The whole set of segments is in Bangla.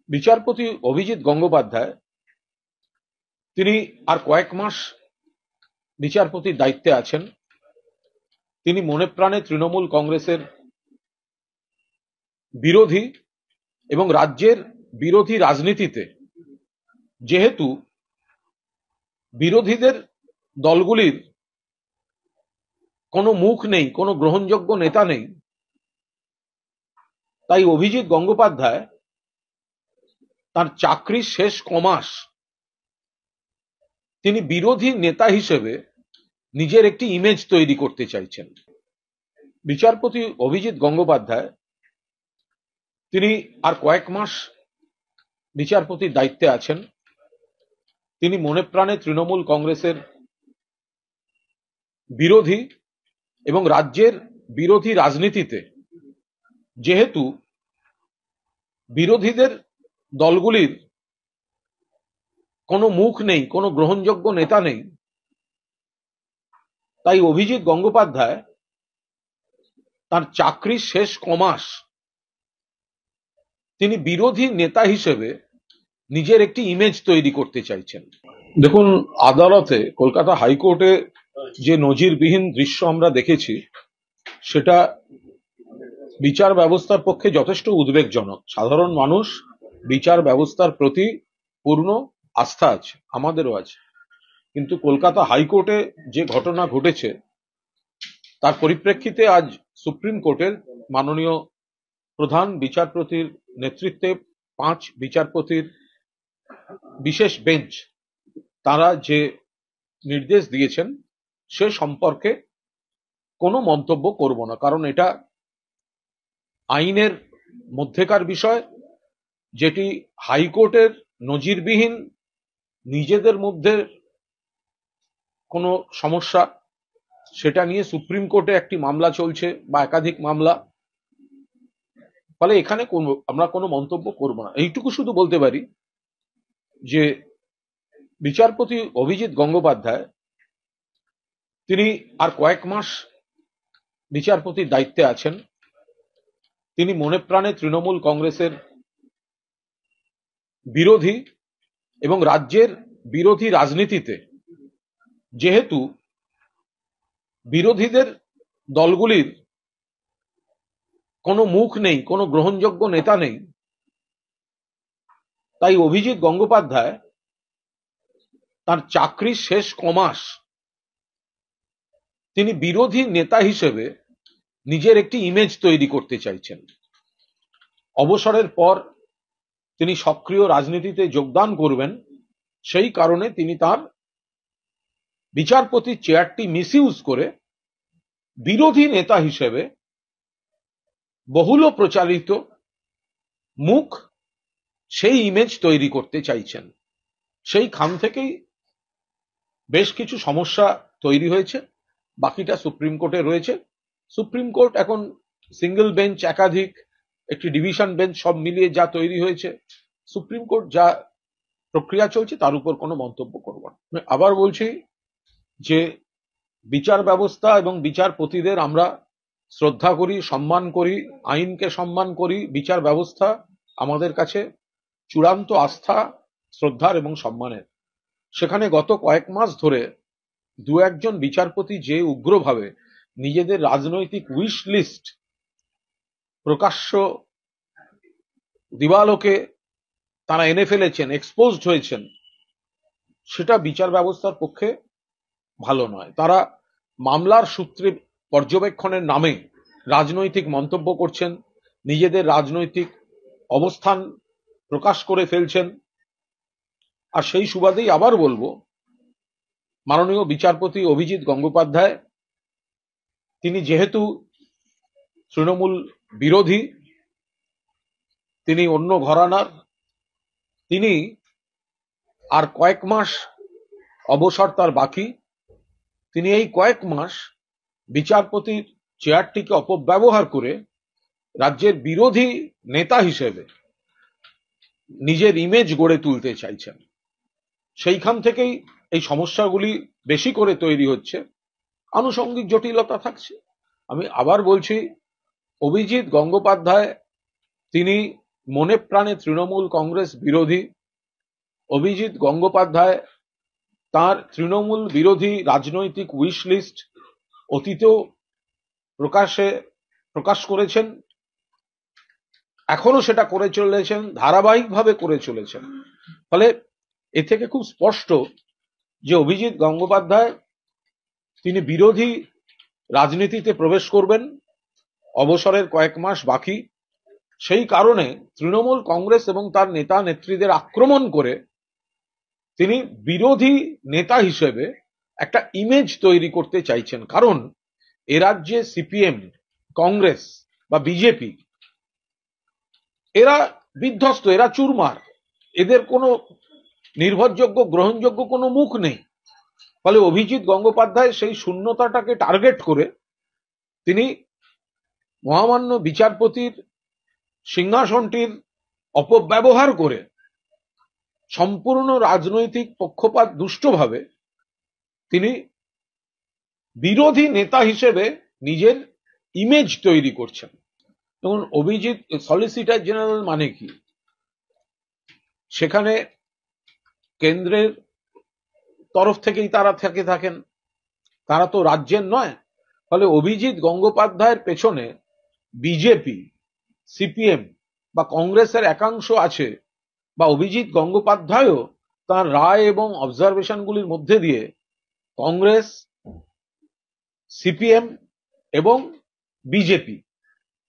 বিচারপতি অভিজিৎ গঙ্গোপাধ্যায় তিনি আর কয়েক মাস বিচারপতির দায়িত্বে আছেন। তিনি মনে প্রাণে তৃণমূল কংগ্রেসের বিরোধী এবং রাজ্যের বিরোধী রাজনীতিতে যেহেতু বিরোধীদের দলগুলির কোনো মুখ নেই, কোনো গ্রহণযোগ্য নেতা নেই, তাই অভিজিৎ গঙ্গোপাধ্যায় তার চাকরির শেষ কমাস তিনি বিরোধী নেতা হিসেবে নিজের একটি ইমেজ তৈরি করতে চাইছেন। বিচারপতি অভিজিৎ গঙ্গোপাধ্যায় তিনি আর কয়েক মাস বিচারপতির দায়িত্বে আছেন। তিনি মনে প্রাণে তৃণমূল কংগ্রেসের বিরোধী এবং রাজ্যের বিরোধী রাজনীতিতে যেহেতু বিরোধীদের দলগুলির কোনো মুখ নেই, কোনো গ্রহণযোগ্য নেতা নেই, তাই অভিজিৎ গঙ্গোপাধ্যায় তার চাকরির শেষ কমাস তিনি বিরোধী নেতা হিসেবে নিজের একটি ইমেজ তৈরি করতে চাইছেন। দেখুন, আদালতে, কলকাতা হাইকোর্টে যে নজিরবিহীন দৃশ্য আমরা দেখেছি সেটা বিচার ব্যবস্থার পক্ষে যথেষ্ট উদ্বেগজনক। সাধারণ মানুষ বিচার ব্যবস্থার প্রতি পূর্ণ আস্থা আছে, আমাদেরও আছে, কিন্তু কলকাতা হাইকোর্টে যে ঘটনা ঘটেছে তার পরিপ্রেক্ষিতে আজ সুপ্রিম কোর্টের মাননীয় প্রধান বিচারপতির নেতৃত্বে 5 বিচারপতির বিশেষ বেঞ্চ তারা যে নির্দেশ দিয়েছেন সে সম্পর্কে কোনো মন্তব্য করব না, কারণ এটা আইনের মধ্যেকার বিষয়, যেটি হাইকোর্টের নজিরবিহীন নিজেদের মধ্যে কোনো সমস্যা, সেটা নিয়ে সুপ্রিম কোর্টে একটি মামলা চলছে বা একাধিক মামলা, ফলে এখানে আমরা কোনো মন্তব্য করব না। এইটুকু শুধু বলতে পারি যে বিচারপতি অভিজিৎ গঙ্গোপাধ্যায় তিনি আর কয়েক মাস বিচারপতির দায়িত্বে আছেন। তিনি মনে প্রাণে তৃণমূল কংগ্রেসের বিরোধী এবং রাজ্যের বিরোধী রাজনীতিতে যেহেতু বিরোধীদের দলগুলির কোনো মুখ নেই, কোনো গ্রহণযোগ্য নেতা নেই, তাই অভিজিৎ গঙ্গোপাধ্যায় তার চাকরির শেষ কমাস তিনি বিরোধী নেতা হিসেবে নিজের একটি ইমেজ তৈরি করতে চাইছেন। অবসরের পর তিনি সক্রিয় রাজনীতিতে যোগদান করবেন, সেই কারণে তিনি তার বিচারপতির চেয়ারটি মিসইউজ করে বিরোধী নেতা হিসেবে বহুল প্রচারিত মুখ, সেই ইমেজ তৈরি করতে চাইছেন। সেই খান থেকেই বেশ কিছু সমস্যা তৈরি হয়েছে, বাকিটা সুপ্রিম কোর্টে রয়েছে। সুপ্রিম কোর্ট এখন সিঙ্গেল বেঞ্চ, একাধিক, একটি ডিভিশন বেঞ্চ, সব মিলিয়ে যা তৈরি হয়েছে, সুপ্রিম কোর্ট যা প্রক্রিয়া চলছে তার উপর কোনো মন্তব্য করব না। আবার বলছি যে বিচার ব্যবস্থা এবং বিচারপতিদের আমরা শ্রদ্ধা করি, সম্মান করি, আইনকে সম্মান করি। বিচার ব্যবস্থা আমাদের কাছে চূড়ান্ত আস্থা, শ্রদ্ধার এবং সম্মানের। সেখানে গত কয়েক মাস ধরে 2-1 বিচারপতি যে উগ্রভাবে নিজেদের রাজনৈতিক উইশ লিস্ট প্রকাশ্য দিবালোকে তারা এনে ফেলেছেন, এক্সপোজড হয়েছেন, সেটা বিচার ব্যবস্থার পক্ষে ভালো নয়। তারা মামলার সূত্রে পর্যবেক্ষণের নামে রাজনৈতিক মন্তব্য করছেন, নিজেদের রাজনৈতিক অবস্থান প্রকাশ করে ফেলছেন। আর সেই সুবাদেই আবার বলবো, মাননীয় বিচারপতি অভিজিৎ গঙ্গোপাধ্যায় তিনি যেহেতু তৃণমূল বিরোধী, তিনি অন্য ঘরানার, তিনি আর কয়েক মাস অবসর তার বাকি। তিনি এই কয়েক মাস বিচারপতির চেয়ারটিকে অপব্যবহার করে রাজ্যের বিরোধী নেতা হিসেবে নিজের ইমেজ গড়ে তুলতে চাইছেন। সেইখান থেকেই এই সমস্যাগুলি বেশি করে তৈরি হচ্ছে, আনুষঙ্গিক জটিলতা থাকছে। আমি আবার বলছি, অভিজিৎ গঙ্গোপাধ্যায় তিনি মনে প্রাণে তৃণমূল কংগ্রেস বিরোধী অভিজিৎ গঙ্গোপাধ্যায় তার তৃণমূল বিরোধী রাজনৈতিক উইশ লিস্ট অতীতেও প্রকাশ করেছেন, এখনো সেটা করে চলেছেন, ধারাবাহিকভাবে করে চলেছেন। ফলে এ থেকে খুব স্পষ্ট যে অভিজিৎ গঙ্গোপাধ্যায় তিনি বিরোধী রাজনীতিতে প্রবেশ করবেন, অবসরের কয়েক মাস বাকি। সেই কারণে তৃণমূল কংগ্রেস এবং তার নেতা নেত্রীদের আক্রমণ করে তিনি বিরোধী নেতা হিসেবে একটা ইমেজ তৈরি করতে চাইছেন। কারণ এ রাজ্যে সিপিএম, কংগ্রেস বা বিজেপি এরা বিধ্বস্ত, এরা চুরমার, এদের কোনো নির্ভরযোগ্য গ্রহণযোগ্য কোনো মুখ নেই। ফলে অভিজিৎ গঙ্গোপাধ্যায় সেই শূন্যতাটাকে টার্গেট করে তিনি মহামান্য বিচারপতির সিংহাসনটির অপব্যবহার করে সম্পূর্ণ রাজনৈতিক পক্ষপাত দুষ্টভাবে তিনি বিরোধী নেতা হিসেবে নিজের ইমেজ তৈরি করছেন। যেমন অভিজিৎ সলিসিটর জেনারেল মানে কি? সেখানে কেন্দ্রের তরফ থেকেই তারা থাকেন, তারা তো রাজ্যের নয়। ফলে অভিজিৎ গঙ্গোপাধ্যায়ের পেছনে বিজেপি, সিপিএম বা কংগ্রেসের একাংশ আছে, বা অভিজিৎ গঙ্গোপাধ্যায়ও তার রায় এবং অবজারভেশনগুলির মধ্যে দিয়ে কংগ্রেস, সিপিএম এবং বিজেপি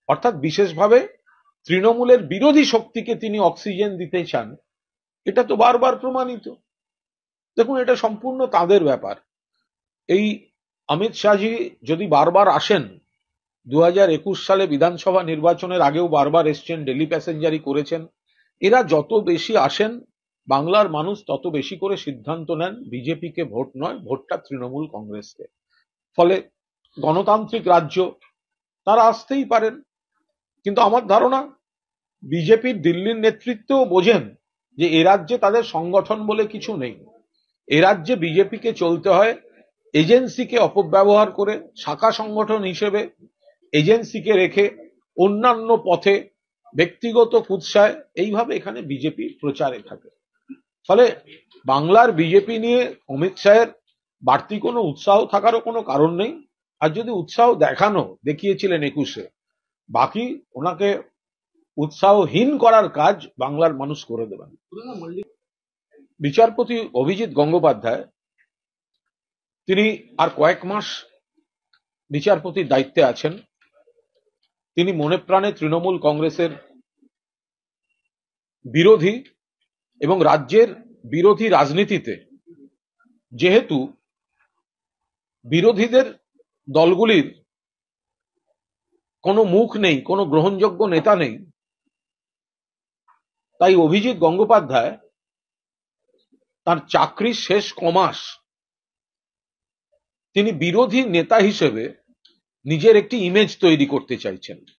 অর্থাৎ বিশেষভাবে তৃণমূলের বিরোধী শক্তিকে তিনি অক্সিজেন দিতে চান, এটা তো বারবার প্রমাণিত। দেখুন, এটা সম্পূর্ণ তাদের ব্যাপার। এই অমিত শাহজি যদি বারবার আসেন, 2021 সালে বিধানসভা নির্বাচনের আগেও বারবার এসছেন, ডেলি প্যাসেঞ্জারি করেছেন, এরা যত বেশি আসেন বাংলার মানুষ তত বেশি করে সিদ্ধান্ত নেন বিজেপিকে ভোট নয়, ভোটটা তৃণমূল কংগ্রেসকে। ফলে গণতান্ত্রিক রাজ্য, তারা আসতেই পারেন। কিন্তু আমার ধারণা বিজেপির দিল্লির নেতৃত্বও বোঝেন যে এ রাজ্যে তাদের সংগঠন বলে কিছু নেই। এ রাজ্যে বিজেপিকে চলতে হয় এজেন্সিকে অপব্যবহার করে, শাখা সংগঠন হিসেবে এজেন্সিকে রেখে অন্যান্য পথে ব্যক্তিগত কুৎসায় এইভাবে এখানে বিজেপি প্রচারে থাকে। ফলে বাংলার বিজেপি নিয়ে অমিত শাহের বাড়তি কোনো উৎসাহ থাকারও কোনো কারণ নেই। আর যদি উৎসাহ দেখিয়েছিলেন 21-এ, বাকি ওনাকে উৎসাহহীন করার কাজ বাংলার মানুষ করে দেবেন। বিচারপতি অভিজিৎ গঙ্গোপাধ্যায় তিনি আর কয়েক মাস বিচারপতির দায়িত্বে আছেন। তিনি মনে প্রাণে তৃণমূল কংগ্রেসের বিরোধী এবং রাজ্যের বিরোধী রাজনীতিতে, যেহেতু বিরোধীদের দলগুলির কোনো মুখ নেই, কোনো গ্রহণযোগ্য নেতা নেই, তাই অভিজিৎ গঙ্গোপাধ্যায় তার চাকরির শেষ কমাস তিনি বিরোধী নেতা হিসেবে নিজের একটি ইমেজ তৈরি করতে চাইছেন।